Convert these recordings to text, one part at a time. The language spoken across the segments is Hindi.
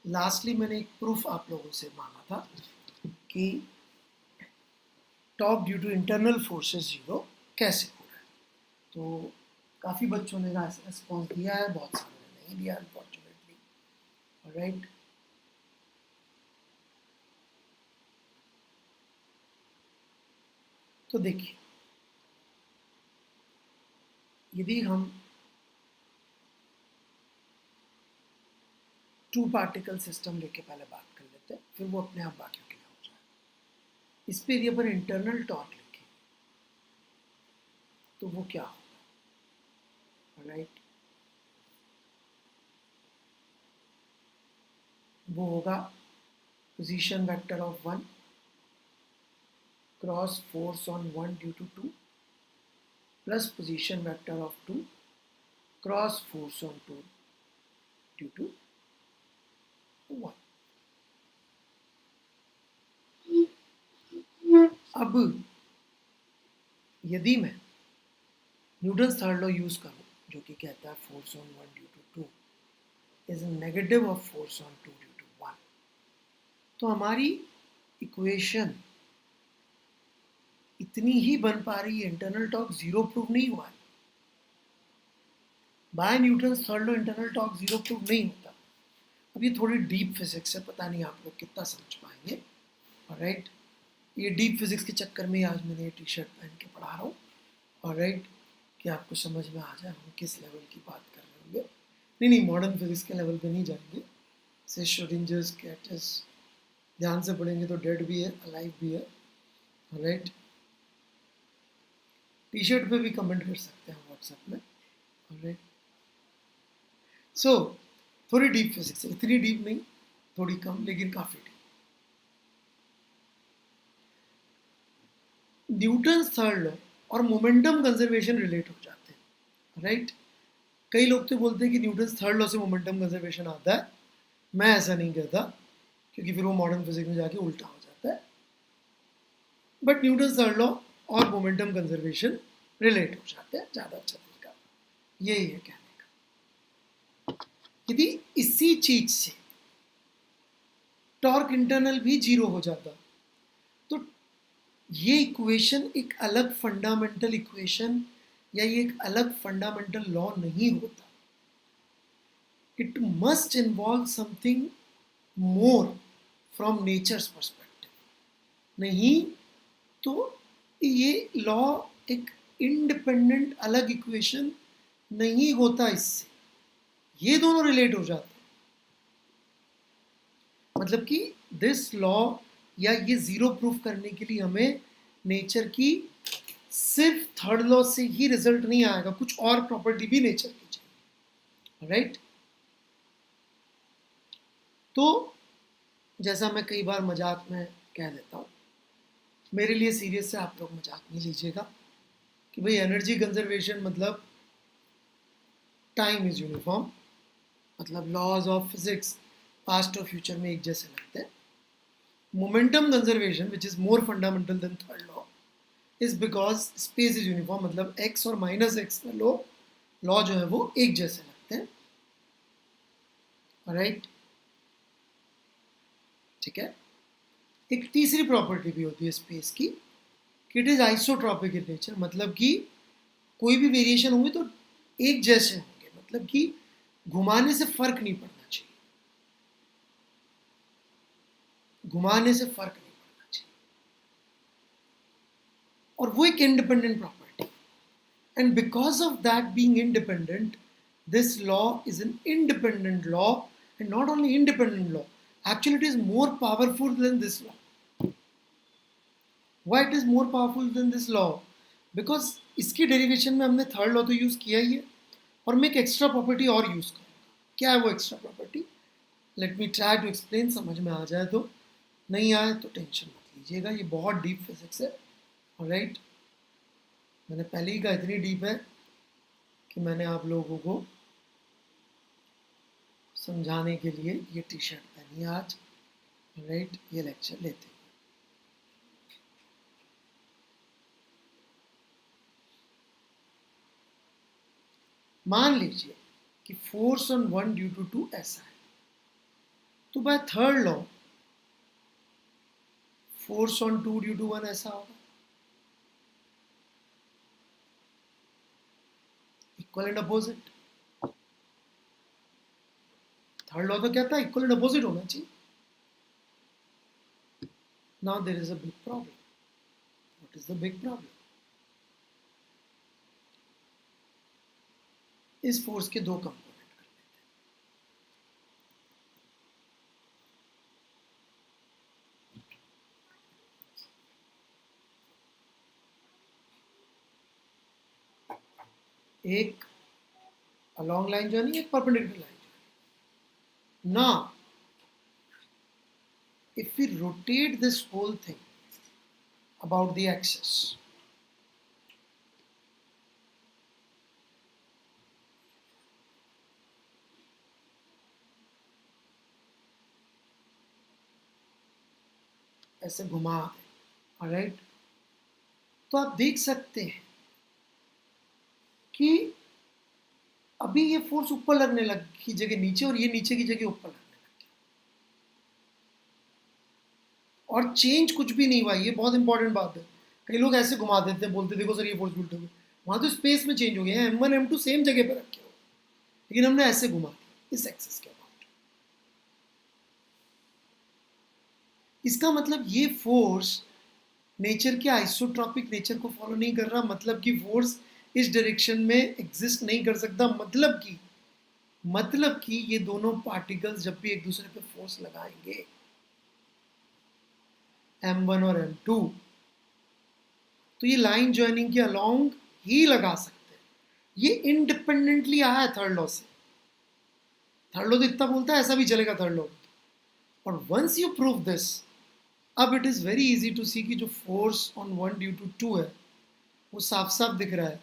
लास्टली मैंने एक प्रूफ आप लोगों से मांगा था कि torque due to internal forces zero कैसे हो रहा है। तो काफ़ी बच्चों ने रिस्पॉन्स दिया है, बहुत सारों ने नहीं दिया अनफॉर्चुनेटली। राइट, तो देखिए, यदि हम टू पार्टिकल सिस्टम लेके पहले बात कर लेते हैं, फिर वो अपने आप बाकियों के लिए हो जाए। इस पे यदि अपन इंटरनल टॉर्क लिखें तो वो क्या होगा? राइट, वो होगा position vector of one cross force on one due to two plus position vector of two cross force on two due to one. अब यदि मैं न्यूटन थर्ड लॉ यूज करूं, जो कि कहता है force on one due to two is negative of force on two due to one, तो हमारी इक्वेशन इतनी ही बन पा रही है। इंटरनल टॉर्क जीरो प्रूव नहीं हुआ है। By Newton third law internal torque zero prove नहीं होता। अब ये थोड़ी डीप फिजिक्स है, पता नहीं आप लोग कितना समझ पाएंगे। राइट, ये डीप फिजिक्स के चक्कर में आज मैंने ये टी शर्ट पहन के पढ़ा रहा हूँ। और राइट, कि आपको समझ में आ जाए हम किस लेवल की बात कर रहे होंगे। नहीं, मॉडर्न फिजिक्स के लेवल पे नहीं जाएंगे। से श्रोडिंजर्स कैटस ध्यान से पढ़ेंगे तो डेड भी है, अलाइव भी है। राइट, टी शर्ट पे भी कमेंट कर सकते हैं व्हाट्सएप में। राइट, सो थोड़ी डीप फिजिक्स है, इतनी डीप नहीं, थोड़ी कम, लेकिन काफी डीप। न्यूटन थर्ड लॉ और मोमेंटम कंजर्वेशन रिलेट हो जाते हैं। राइट, कई लोग तो बोलते हैं कि न्यूटन थर्ड लॉ से मोमेंटम कंजर्वेशन आता है। मैं ऐसा नहीं कहता, क्योंकि फिर वो मॉडर्न फिजिक्स में जाके उल्टा हो जाता है। बट न्यूटन थर्ड लॉ और मोमेंटम कंजर्वेशन रिलेट हो जाते हैं, ज़्यादा अच्छा तरीका यही है कहने का। यदि इसी चीज से टॉर्क इंटरनल भी जीरो हो जाता तो ये इक्वेशन एक अलग फंडामेंटल इक्वेशन या ये एक अलग फंडामेंटल लॉ नहीं होता। It must involve something more from nature's perspective. नहीं तो ये लॉ एक इंडिपेंडेंट अलग इक्वेशन नहीं होता। इससे ये दोनों रिलेट हो जाते हैं। मतलब कि दिस लॉ या ये जीरो प्रूफ करने के लिए हमें नेचर की सिर्फ थर्ड लॉ से ही रिजल्ट नहीं आएगा, कुछ और प्रॉपर्टी भी नेचर की चाहिए। राइट, तो जैसा मैं कई बार मजाक में कह देता हूँ, मेरे लिए सीरियस से आप लोग मजाक नहीं लीजिएगा, कि भाई एनर्जी कंजर्वेशन मतलब टाइम इज यूनिफॉर्म, मतलब लॉज ऑफ फिजिक्स पास्ट और फ्यूचर में एक जैसे लगते हैं। Momentum conservation which is more fundamental than third law is because space is uniform, मतलब एक्स और माइनस एक्स में लॉ जो है वो एक जैसे लगते हैं। राइट, ठीक है। एक तीसरी प्रॉपर्टी भी होती है स्पेस की, कि it is isotropic in nature, मतलब कि कोई भी वेरिएशन होंगे तो एक जैसे होंगे, मतलब कि घुमाने से फर्क नहीं पड़ना चाहिए, घुमाने से फर्क नहीं पड़ना चाहिए। और वो एक independent property, and because of that being independent, this law is an independent law, and not only independent law, actually it is more powerful than this law. Why it is more powerful than this law? Because इसकी डेरिवेशन में हमने थर्ड लॉ तो यूज किया ही है, और मैं एक एक्स्ट्रा प्रॉपर्टी और यूज करूँगा। क्या है वो extra property? Let me try to explain, समझ में आ जाए तो, नहीं आए तो टेंशन मत लीजिएगा, ये बहुत डीप फिजिक्स है। राइट, मैंने पहले ही कहा इतनी डीप है कि मैंने आप लोगों को समझाने के लिए ये टी शर्ट पहनी है आज। राइट, ये लेक्चर लेते हैं। मान लीजिए कि force on one due to two ऐसा है, तो by third law force on 2 due to 1 ऐसा होगा, equal and opposite. Third law तो क्या था, इक्वल एंड अपोजिट होना चाहिए। Now there is a big problem. What is the big problem? इस फोर्स के दो कंपोनेंट कर लेते हैं, एक along line joining, एक perpendicular line joining. Now if we rotate this whole thing about the axis, ऐसे घुमा दें, ऑलराइट, तो आप देख सकते हैं कि अभी ये फोर्स ऊपर लगने लग की जगह नीचे और ये नीचे की जगह ऊपर लगने लग गया, और चेंज कुछ भी नहीं हुआ। ये बहुत इंपॉर्टेंट बात है। कई लोग ऐसे घुमा देते हैं, बोलते देखो सर ये फोर्स उल्टे हुए, वहां तो स्पेस में चेंज हो गया है, M1 M2 सेम जगह पर रखे हो, लेकिन हमने ऐसे घुमा दिया इस एक्सिस के अबाउट। इसका मतलब ये फोर्स नेचर के आइसोट्रॉपिक नेचर को फॉलो नहीं कर रहा, मतलब कि फोर्स इस डायरेक्शन में एग्जिस्ट नहीं कर सकता। मतलब कि ये दोनों पार्टिकल्स जब भी एक दूसरे पे फोर्स लगाएंगे, M1 और M2, तो ये लाइन ज्वाइनिंग के अलोंग ही लगा सकते हैं। ये इंडिपेंडेंटली आया है थर्ड लॉ से। थर्ड लॉ तो इतना बोलता है ऐसा भी चलेगा थर्ड लॉ। और वंस यू प्रूव दिस, अब it is very easy to see कि जो फोर्स ऑन 1 ड्यू टू 2 है वो साफ साफ दिख रहा है।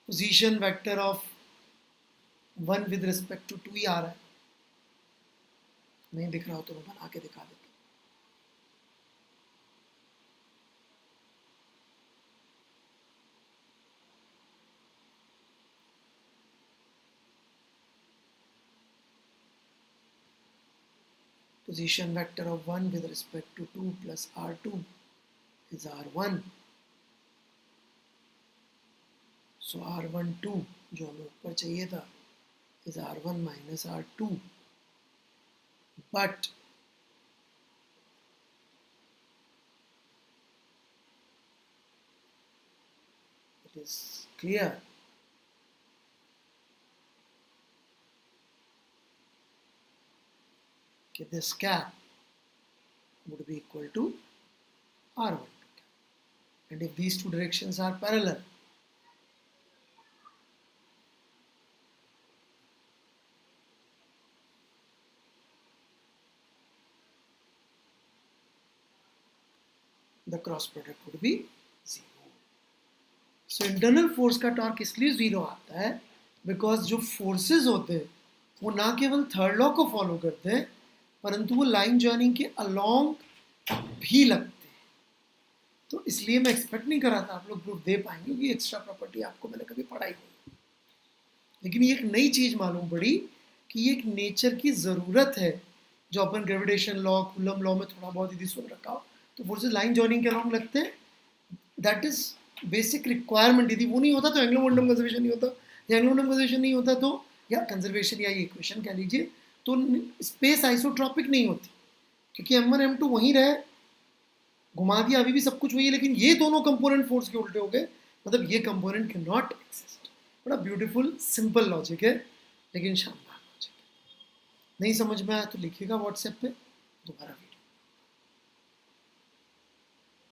Position vector of 1 with respect to 2 ही आ रहा है। नहीं दिख रहा हो तो मैं बना के दिखा देता हूँ। Position vector of 1 with respect to 2 plus R2 is R1. So R12 जो हमें ऊपर चाहिए था is R1 minus R2. But it is clear that this cap would be equal to R12 cap. And if these two directions are parallel, the cross product would be 0. So internal force का टॉर्क इसलिए 0 आता है बिकॉज जो फोर्सेस होते हैं वो ना केवल थर्ड लॉ को फॉलो करते हैं परंतु वो लाइन जॉइनिंग के अलोंग भी लगते हैं। तो इसलिए मैं एक्सपेक्ट नहीं कर रहा था आप लोग प्रूफ दे पाएंगे क्योंकि एक्स्ट्रा प्रॉपर्टी आपको मैंने कभी पढ़ाई नहीं, लेकिन ये एक नई चीज़ मालूम पड़ी कि ये एक नेचर की ज़रूरत है जो अपन ग्रेविटेशन लॉ कूलम लॉ में थोड़ा बहुत यदि सुन रखा हो तो फोर्सेस लाइन जॉइनिंग के अलोंग लगते हैं। That is basic requirement. यदि वो नहीं होता तो एंगुलर मोमेंटम कंजर्वेशन नहीं होता, या एंगुलर मोमेंटम कंजर्वेशन नहीं होता तो या कंजर्वेशन या ये इक्वेशन कह लीजिए तो स्पेस आइसोट्रॉपिक नहीं होती, क्योंकि M1 M2 वहीं रहे, घुमा दिया अभी भी सब कुछ वही है, लेकिन ये दोनों कंपोनेंट फोर्स के उल्टे हो गए, मतलब ये कंपोनेंट कैन नॉट एक्सिस्ट। बड़ा ब्यूटीफुल सिंपल लॉजिक है लेकिन शानदार लॉजिक है। नहीं समझ में आया तो लिखिएगा व्हाट्सएप पे, दोबारा